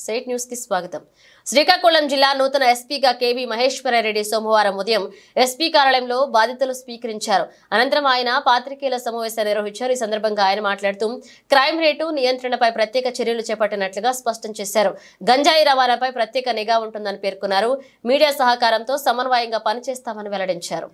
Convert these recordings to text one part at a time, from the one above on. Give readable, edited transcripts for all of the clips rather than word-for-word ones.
State news కి స్వాగతం. శ్రీకాకుళం జిల్లా నూతన ఎస్పీగా కేవి మహేశ్వరరెడ్డి సోమవారం ఉదయం ఎస్పీ కార్యాలయంలో బాధ్యతలు స్వీకరించారు. అనంతరం ఆయన పాత్రికేయుల సమావేశం నిర్వహించారు. ఈ సందర్భంగా ఆయన మాట్లాడుతూ క్రైమ్ రేటు నియంత్రణపై ప్రత్యేక చర్యలు చేపట్టినట్లుగా స్పష్టం చేశారు. గంజాయి రవాణాపై ప్రత్యేక నిఘా ఉంటుందని పేర్కొన్నారు. మీడియా సహకారంతో సమన్వయంగా పనిచేస్తామని వెల్లడించారు.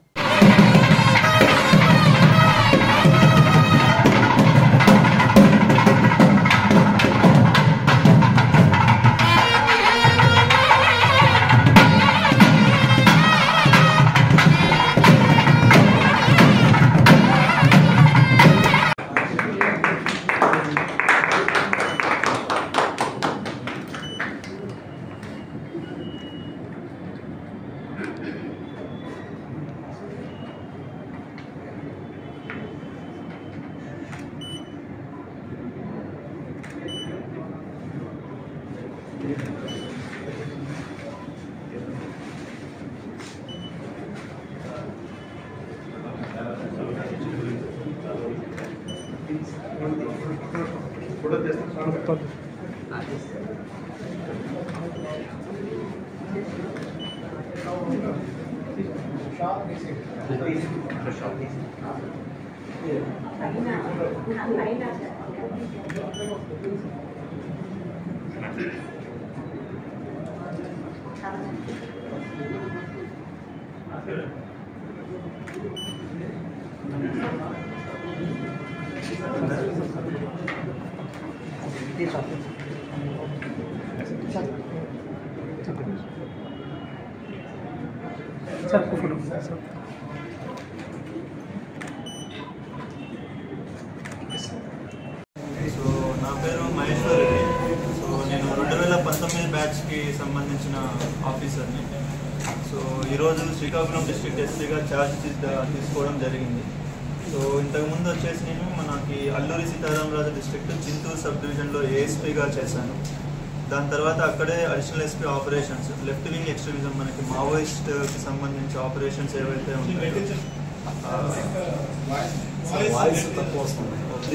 నా పేరు మహేశ్వర్ రెడ్డి. సో నేను 2019 బ్యాచ్కి సంబంధించిన ఆఫీసర్ని. సో ఈరోజు శ్రీకాకుళం డిస్ట్రిక్ట్ ఎస్పీగా ఛార్జ్ తీసుకోవడం జరిగింది. సో ఇంతకుముందు వచ్చేసి నేను మనకి అల్లూరి సీతారామరాజు డిస్ట్రిక్ట్ చింతూరు సబ్ డివిజన్లో ఏఎస్పీగా చేశాను. దాని తర్వాత అక్కడే additional SP operations left wing extremism మనకి మావోయిస్ట్కి సంబంధించి ఆపరేషన్స్ ఏవైతే ఉంటాయో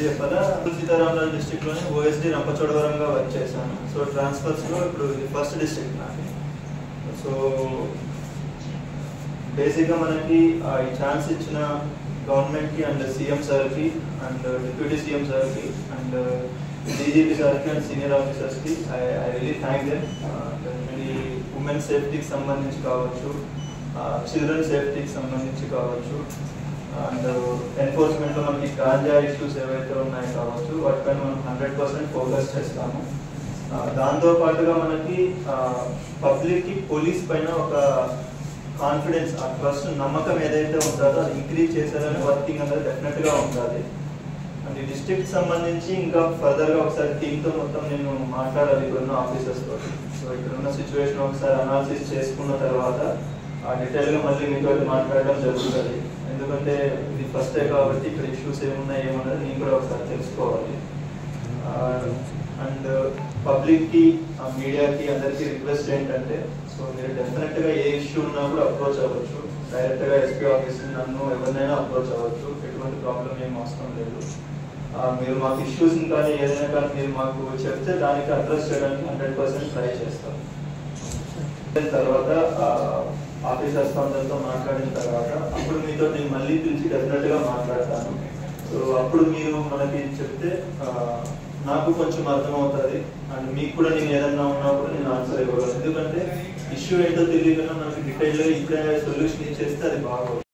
చెప్పాలా సీతారామరాజు డిస్ట్రిక్ట్లోనే ఓఎస్డీ రంపచోడవరంగా వర్క్ చేశాను. సో ట్రాన్స్ఫర్స్లో ఇప్పుడు ఫస్ట్ డిస్ట్రిక్ట్ నాకు. సో బేసిక్గా మనకి ఈ ఛాన్స్ ఇచ్చిన గవర్నమెంట్కి అండ్ సీఎం సార్కి అండ్ డిప్యూటీ సీఎం సార్కి అండ్ డీజీపీ సార్కి అండ్ సీనియర్ ఆఫీసర్స్కి ఐ రియలీ థ్యాంక్ దెమ్. ఈ ఉమెన్ సేఫ్టీకి సంబంధించి కావచ్చు, చిల్డ్రన్ సేఫ్టీకి సంబంధించి కావచ్చు, అండ్ ఎన్ఫోర్స్మెంట్లో మనకి గాంజా ఇష్యూస్ ఏవైతే ఉన్నాయో కావచ్చు, వాటిపైన మనం 100% ఫోకస్ చేస్తాము. దాంతోపాటుగా మనకి పబ్లిక్కి పోలీస్ పైన ఒక కాన్ఫిడెన్స్, ఆ ట్రస్ట్, నమ్మకం ఏదైతే ఉంటుందో అది ఇంక్రీజ్ చేసేదని వర్కింగ్ అనేది డెఫినెట్గా ఉంటుంది. అండ్ ఈ డిస్ట్రిక్ట్ సంబంధించి ఇంకా ఫర్దర్గా ఒకసారి టీంతో మొత్తం నేను మాట్లాడాలి ఇక్కడున్న ఆఫీసర్స్ తోటి. సో ఇక్కడున్న సిచ్యువేషన్ ఒకసారి అనాలిసిస్ చేసుకున్న తర్వాత డీటెయిల్గా మళ్ళీ మీతో మాట్లాడడం జరుగుతుంది. ఎందుకంటే ఇది ఫస్ట్ డే కాబట్టి ఇక్కడ ఇష్యూస్ ఏమున్నాయి ఏమన్నది నేను కూడా ఒకసారి తెలుసుకోవాలి. అండ్ పబ్లిక్కి, మీడియాకి అందరికీ రిక్వెస్ట్ ఏంటంటే, సో మీరు డెఫినెట్గా ఏ ఇష్యూ ఉన్నా కూడా అప్రోచ్ అవ్వచ్చు. డైరెక్ట్గా ఎస్పీ ఆఫీస్ నన్ను ఎవరినైనా అప్రోచ్ అవ్వచ్చు. ఎటువంటి ప్రాబ్లం ఏం అవసరం లేదు. మీరు మాకు ఇష్యూస్ కానీ ఏదైనా కానీ మీరు మాకు చెప్తే దానికి అడ్రస్ చేయడానికి 100% ట్రై చేస్తాం. తర్వాత ఆఫీసర్స్ అందరితో మాట్లాడిన తర్వాత అప్పుడు మీతో నేను మళ్ళీ పిలిచి డెఫినెట్గా మాట్లాడతాను. సో అప్పుడు మీరు మనకి చెప్తే నాకు కొంచెం అర్థమవుతుంది అండ్ మీకు కూడా నేను ఏదన్నా ఉన్నా కూడా నేను ఆన్సర్ ఇవ్వగలను. ఎందుకంటే ఇష్యూ ఏంటో తెలియకుండా మనకి డీటెయిల్గా ఇప్పుడే సొల్యూషన్ ఇచ్చేస్తే అది బాగోదు.